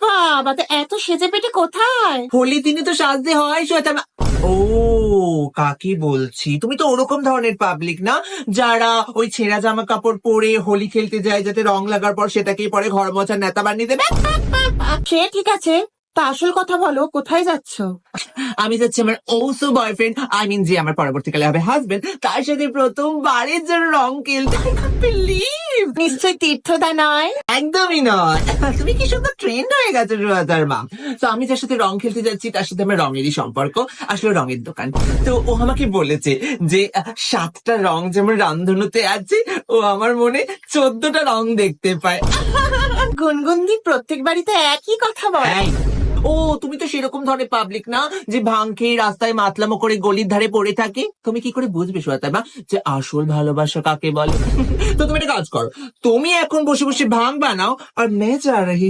বাবা, তো এত সেজে পেটে কোথায়? হোলি দিনে তো সাজতে হয় শ্বেতা মা। ও, কাকে বলছি? তুমি তো ওরকম ধরনের পাবলিক না, যারা ওই ছেঁড়া জামা কাপড় পরে হোলি খেলতে যায়, যাতে রং লাগার পর সেটাকেই পরে ঘর মোছার নেতা বানিয়ে দেবে। সে ঠিক আছে, তা আসল কথা বলো, কোথায় যাচ্ছ? আমি যাচ্ছি আমার ওসো বয়ফ্রেন্ড, আই মিন যে আমার পরবর্তীকালে হবে হাজবেন্ড, তার সাথে প্রথমবারের জন্য রং খেলতে। বিলিভ নিশ্চয় তীর্থদা নয়? একদমই নয়। তুমি কি সুন্দর ট্রেন্ড হয়ে গেছে সুয়াতার মা। তো আমি যার সাথে রং খেলতে যাচ্ছি তার সাথে আমার রঙেরই সম্পর্ক, আসলে রঙের দোকান। তো ও আমাকে বলেছে যে 7টা রং যেমন রামধনুতে আছে, ও আমার মনে 14টা রং দেখতে পায়। গুনগুনদি প্রত্যেক বাড়িতে একই কথা বলে। এই, ও তুমি তো সেরকম ধরনের পাবলিক না যে ভাং খেয়ে রাস্তায় মাতলামো করে গলির ধারে পড়ে থাকে। তুমি কি করে বুঝবে সুয়াতার মা যে আসল ভালোবাসা কাকে বলে? তো তুমি একটা কাজ করো, তুমি এখন বসে বসে ভাং বানাও আর মে যা রহি